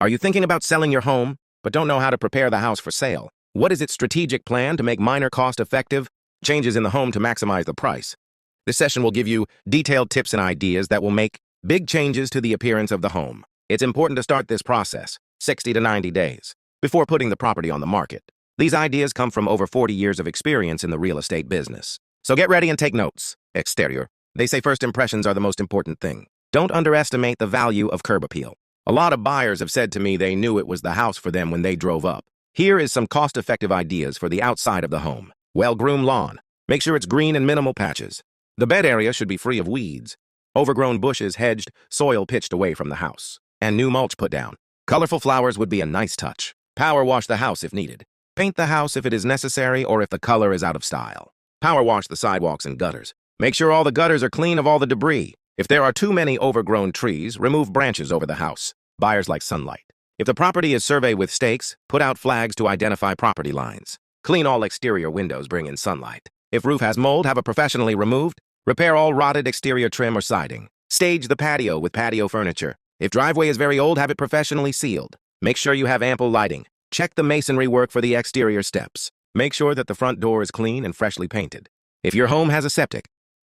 Are you thinking about selling your home, but don't know how to prepare the house for sale? What is its strategic plan to make minor cost-effective changes in the home to maximize the price? This session will give you detailed tips and ideas that will make big changes to the appearance of the home. It's important to start this process 60 to 90 days before putting the property on the market. These ideas come from over 40 years of experience in the real estate business. So get ready and take notes. Exterior. They say first impressions are the most important thing. Don't underestimate the value of curb appeal. A lot of buyers have said to me they knew it was the house for them when they drove up. Here is some cost-effective ideas for the outside of the home. Well-groomed lawn. Make sure it's green and minimal patches. The bed area should be free of weeds. Overgrown bushes hedged, soil pitched away from the house. And new mulch put down. Colorful flowers would be a nice touch. Power wash the house if needed. Paint the house if it is necessary or if the color is out of style. Power wash the sidewalks and gutters. Make sure all the gutters are clean of all the debris. If there are too many overgrown trees, remove branches over the house. Buyers like sunlight. If the property is surveyed with stakes, put out flags to identify property lines. Clean all exterior windows, bring in sunlight. If roof has mold, have it professionally removed. Repair all rotted exterior trim or siding. Stage the patio with patio furniture. If driveway is very old, have it professionally sealed. Make sure you have ample lighting. Check the masonry work for the exterior steps. Make sure that the front door is clean and freshly painted. If your home has a septic,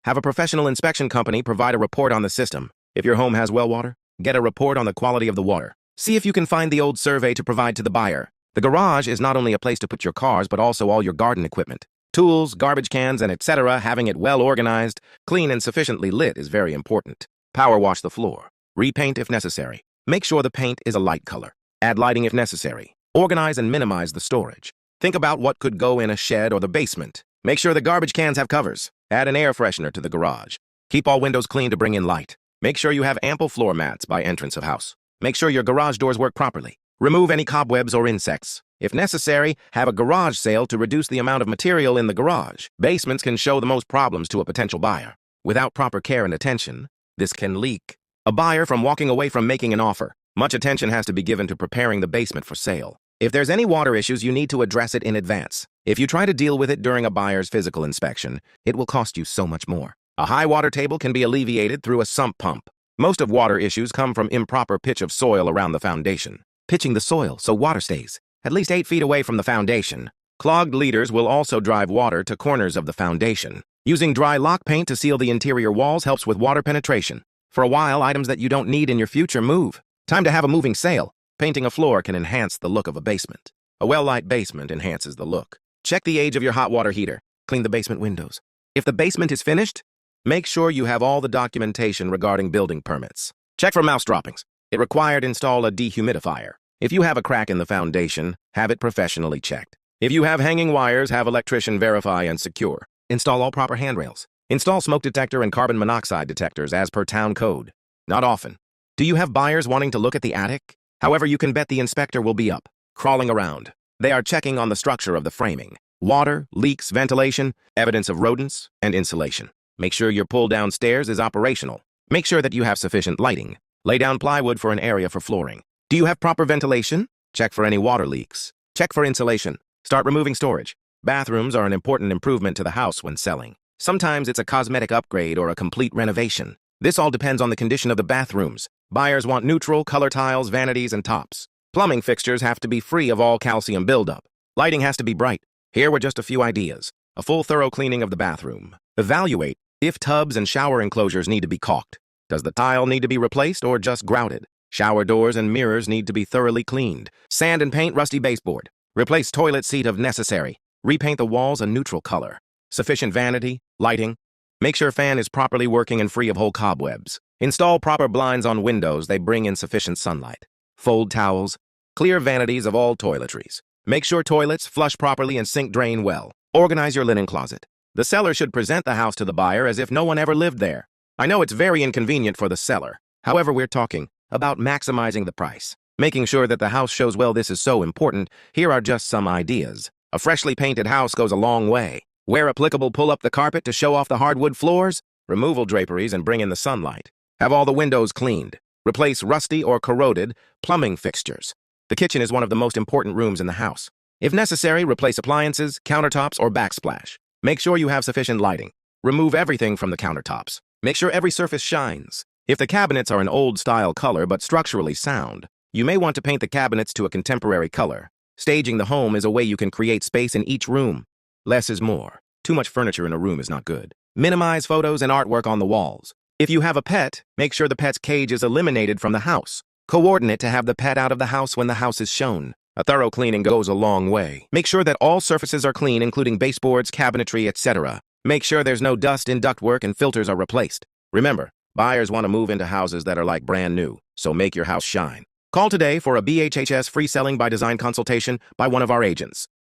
have a professional inspection company provide a report on the system. If your home has well water, get a report on the quality of the water. See if you can find the old survey to provide to the buyer. The garage is not only a place to put your cars, but also all your garden equipment. Tools, garbage cans, and etc. Having it well organized, clean, and sufficiently lit is very important. Power wash the floor. Repaint if necessary. Make sure the paint is a light color. Add lighting if necessary. Organize and minimize the storage. Think about what could go in a shed or the basement. Make sure the garbage cans have covers. Add an air freshener to the garage. Keep all windows clean to bring in light. Make sure you have ample floor mats by entrance of house. Make sure your garage doors work properly. Remove any cobwebs or insects. If necessary, have a garage sale to reduce the amount of material in the garage. Basements can show the most problems to a potential buyer. Without proper care and attention, this can leak a buyer from walking away from making an offer. Much attention has to be given to preparing the basement for sale. If there's any water issues, you need to address it in advance. If you try to deal with it during a buyer's physical inspection, it will cost you so much more. A high water table can be alleviated through a sump pump. Most of water issues come from improper pitch of soil around the foundation. Pitching the soil so water stays at least 8 feet away from the foundation. Clogged leaders will also drive water to corners of the foundation. Using dry lock paint to seal the interior walls helps with water penetration. For a while, items that you don't need in your future move. Time to have a moving sale. Painting a floor can enhance the look of a basement. A well-lit basement enhances the look. Check the age of your hot water heater. Clean the basement windows. If the basement is finished, make sure you have all the documentation regarding building permits. Check for mouse droppings. It required install a dehumidifier. If you have a crack in the foundation, have it professionally checked. If you have hanging wires, have electrician verify and secure. Install all proper handrails. Install smoke detector and carbon monoxide detectors as per town code. Not often. Do you have buyers wanting to look at the attic? However, you can bet the inspector will be up, crawling around. They are checking on the structure of the framing. Water, leaks, ventilation, evidence of rodents, and insulation. Make sure your pull-down stairs is operational. Make sure that you have sufficient lighting. Lay down plywood for an area for flooring. Do you have proper ventilation? Check for any water leaks. Check for insulation. Start removing storage. Bathrooms are an important improvement to the house when selling. Sometimes it's a cosmetic upgrade or a complete renovation. This all depends on the condition of the bathrooms. Buyers want neutral, color tiles, vanities, and tops. Plumbing fixtures have to be free of all calcium buildup. Lighting has to be bright. Here were just a few ideas. A full thorough cleaning of the bathroom. Evaluate if tubs and shower enclosures need to be caulked. Does the tile need to be replaced or just grouted? Shower doors and mirrors need to be thoroughly cleaned. Sand and paint rusty baseboard. Replace toilet seat if necessary. Repaint the walls a neutral color. Sufficient vanity, lighting. Make sure fan is properly working and free of whole cobwebs. Install proper blinds on windows, they bring in sufficient sunlight. Fold towels. Clear vanities of all toiletries. Make sure toilets flush properly and sink drain well. Organize your linen closet. The seller should present the house to the buyer as if no one ever lived there. I know it's very inconvenient for the seller. However, we're talking about maximizing the price. Making sure that the house shows well, this is so important. Here are just some ideas. A freshly painted house goes a long way. Where applicable, pull up the carpet to show off the hardwood floors. Removal draperies and bring in the sunlight. Have all the windows cleaned. Replace rusty or corroded plumbing fixtures. The kitchen is one of the most important rooms in the house. If necessary, replace appliances, countertops, or backsplash. Make sure you have sufficient lighting. Remove everything from the countertops. Make sure every surface shines. If the cabinets are an old-style color but structurally sound, You may want to paint the cabinets to a contemporary color. Staging the home is a way you can create space in each room. Less is more. Too much furniture in a room is not good. Minimize photos and artwork on the walls. If you have a pet, make sure the pet's cage is eliminated from the house. Coordinate to have the pet out of the house when the house is shown. A thorough cleaning goes a long way. Make sure that all surfaces are clean, including baseboards, cabinetry, etc. Make sure there's no dust in ductwork and filters are replaced. Remember, buyers want to move into houses that are like brand new, so make your house shine. Call today for a BHHS free selling by design consultation by one of our agents.